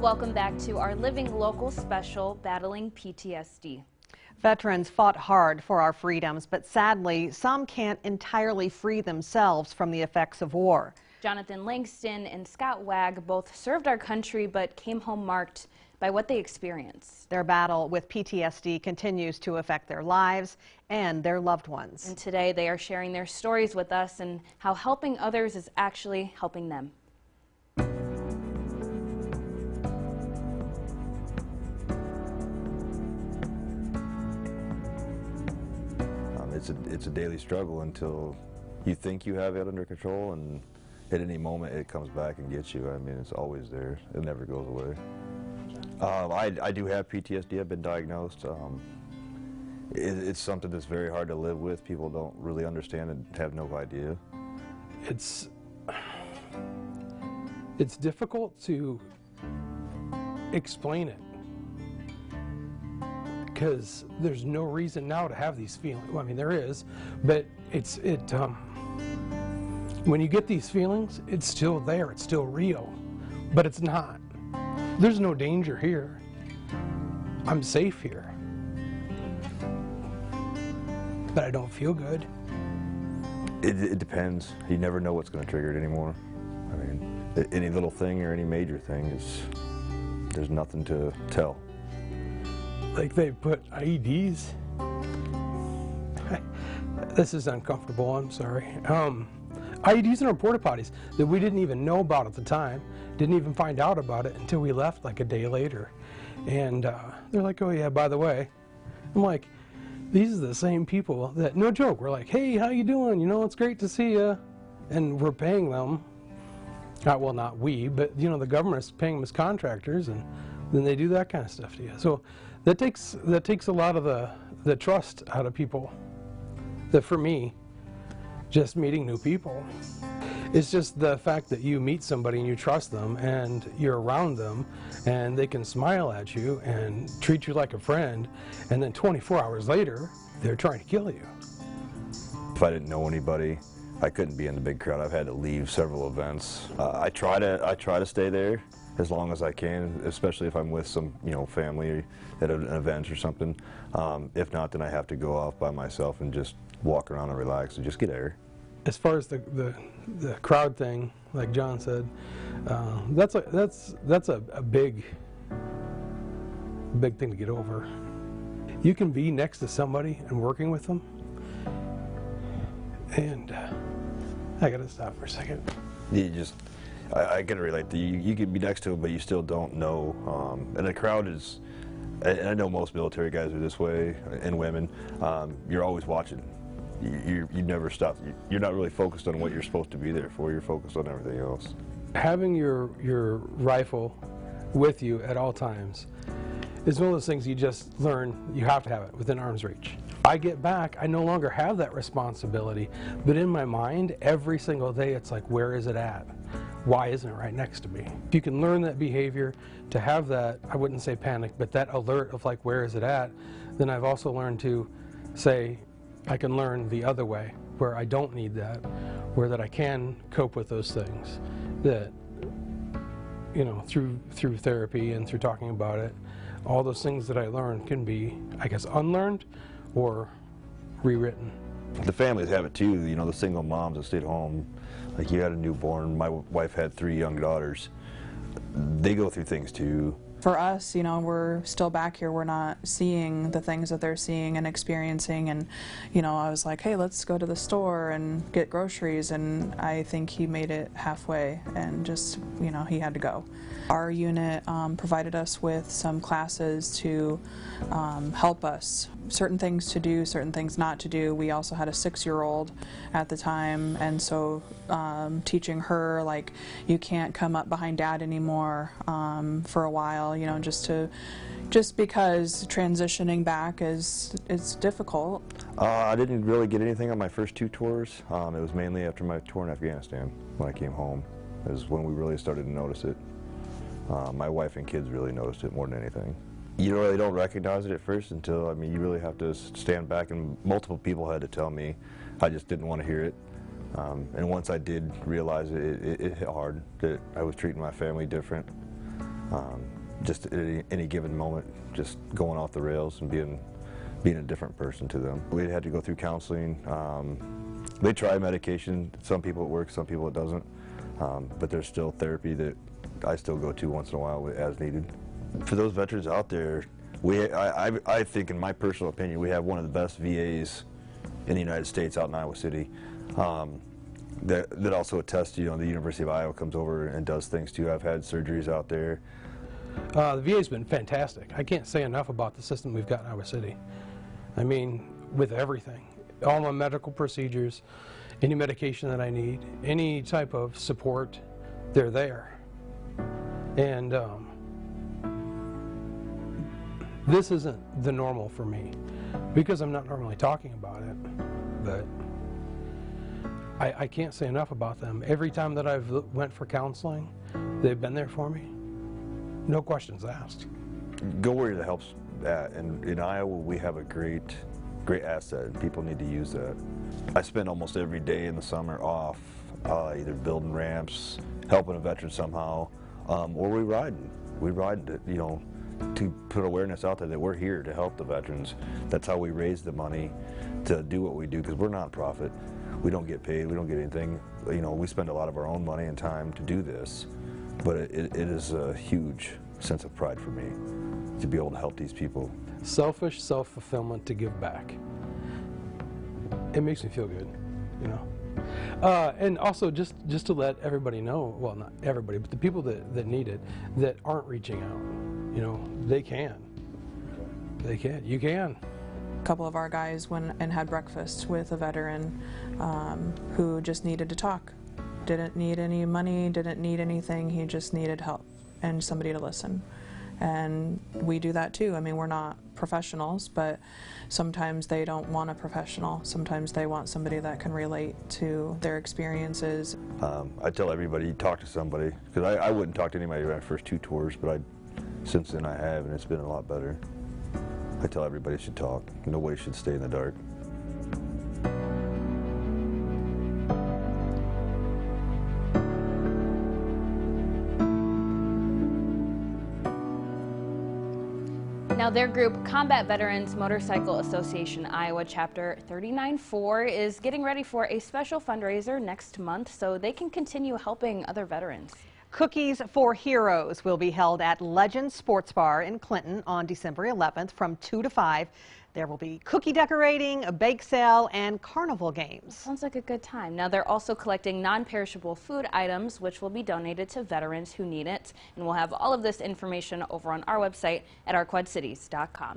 Welcome back to our Living Local special, Battling PTSD. Veterans fought hard for our freedoms, but sadly, some can't entirely free themselves from the effects of war. Johnathan Lanxon and Scott Wagg both served our country, but came home marked by what they experienced. Their battle with PTSD continues to affect their lives and their loved ones. And today they are sharing their stories with us and how helping others is actually helping them. It's a daily struggle until you think you have it under control, and at any moment it comes back and gets you. I mean, it's always there. It never goes away. I do have PTSD. I've been diagnosed. It's something that's very hard to live with. People don't really understand and have no idea. It's difficult to explain it, because there's no reason now to have these feelings. Well, I mean, there is, but when you get these feelings, it's still there, it's still real, but it's not. There's no danger here. I'm safe here, but I don't feel good. It depends. You never know what's going to trigger it anymore. I mean, any little thing or any major thing there's nothing to tell. Like they put IEDs. This is uncomfortable, I'm sorry. IEDs in our porta potties that we didn't even know about at the time. Didn't even find out about it until we left like a day later. And they're like, oh yeah, by the way. I'm like, these are the same people that, no joke, we're like, hey, how you doing? You know, it's great to see you. And we're paying them. Well, not we, but you know, the government's paying them as contractors, and then they do that kind of stuff to you. So that takes a lot of the trust out of people. That for me, just meeting new people, it's just the fact that you meet somebody and you trust them and you're around them and they can smile at you and treat you like a friend, and then 24 hours later they're trying to kill you. If I didn't know anybody, I couldn't be in the big crowd. I've had to leave several events. I try to stay there as long as I can, especially if I'm with some, you know, family at an event or something. If not, then I have to go off by myself and just walk around and relax and just get air. As far as the crowd thing, like John said, that's a big thing to get over. You can be next to somebody and working with them, and I gotta stop for a second. I can relate to you. You can be next to them, but you still don't know. And the crowd is, and I know most military guys are this way, and women, you're always watching. You never stop. You're not really focused on what you're supposed to be there for. You're focused on everything else. Having your rifle with you at all times is one of those things you just learn. You have to have it within arm's reach. I get back, I no longer have that responsibility, but in my mind, every single day, it's like, where is it at? Why isn't it right next to me? If you can learn that behavior, to have that, I wouldn't say panic, but that alert of like, where is it at? Then I've also learned to say, I can learn the other way, where I don't need that, where that I can cope with those things. That, you know, through therapy and through talking about it, all those things that I learned can be, I guess, unlearned or rewritten. The families have it too, you know, the single moms that stayed home. Like, you had a newborn, my wife had 3 young daughters. They go through things too. For us, you know, we're still back here. We're not seeing the things that they're seeing and experiencing. And, you know, I was like, hey, let's go to the store and get groceries. And I think he made it halfway and just, you know, he had to go. Our unit provided us with some classes to help us. Certain things to do, certain things not to do. We also had a 6-year-old at the time, and so teaching her, like, you can't come up behind dad anymore for a while, you know, just because transitioning back is difficult. I didn't really get anything on my first 2 tours. It was mainly after my tour in Afghanistan when I came home. It was when we really started to notice it. My wife and kids really noticed it more than anything. You really don't recognize it at first until, I mean, you really have to stand back, and multiple people had to tell me. I just didn't want to hear it. And once I did realize it, it hit hard that I was treating my family different. just at any given moment, just going off the rails and being a different person to them. We had to go through counseling. They try medication. Some people it works, some people it doesn't. But there's still therapy that I still go to once in a while as needed. For those veterans out there, I think, in my personal opinion, we have one of the best VAs in the United States out in Iowa City. That also attests to, the University of Iowa comes over and does things too. I've had surgeries out there. The VA's been fantastic. I can't say enough about the system we've got in Iowa City. I mean, with everything. All my medical procedures, any medication that I need, any type of support, they're there. And this isn't the normal for me, because I'm not normally talking about it, but I can't say enough about them. Every time that I've went for counseling, they've been there for me. No questions asked. Go where the help's at, and in Iowa we have a great asset, and people need to use that. I spend almost every day in the summer off, either building ramps, helping a veteran somehow, or we ride, to put awareness out there that we're here to help the veterans. That's how we raise the money to do what we do, because we're nonprofit. We don't get paid, we don't get anything. We spend a lot of our own money and time to do this, but it is a huge sense of pride for me to be able to help these people. Selfish self-fulfillment to give back. It makes me feel good, And also just to let everybody know, well, not everybody, but the people that need it, that aren't reaching out, they can. They can. You can. A couple of our guys went and had breakfast with a veteran who just needed to talk. Didn't need any money, didn't need anything, he just needed help and somebody to listen. And we do that too. I mean, we're not professionals, but sometimes they don't want a professional. Sometimes they want somebody that can relate to their experiences. I tell everybody, talk to somebody, because I wouldn't talk to anybody around the first 2 tours, but since then I have, and it's been a lot better. I tell everybody should talk. Nobody should stay in the dark. Now, their group, Combat Veterans Motorcycle Association Iowa Chapter 39-4, is getting ready for a special fundraiser next month so they can continue helping other veterans. Cookies for Heroes will be held at Legends Sports Bar in Clinton on December 11th from 2 to 5. There will be cookie decorating, a bake sale, and carnival games. Sounds like a good time. Now, they're also collecting non-perishable food items, which will be donated to veterans who need it. And we'll have all of this information over on our website at ourquadcities.com.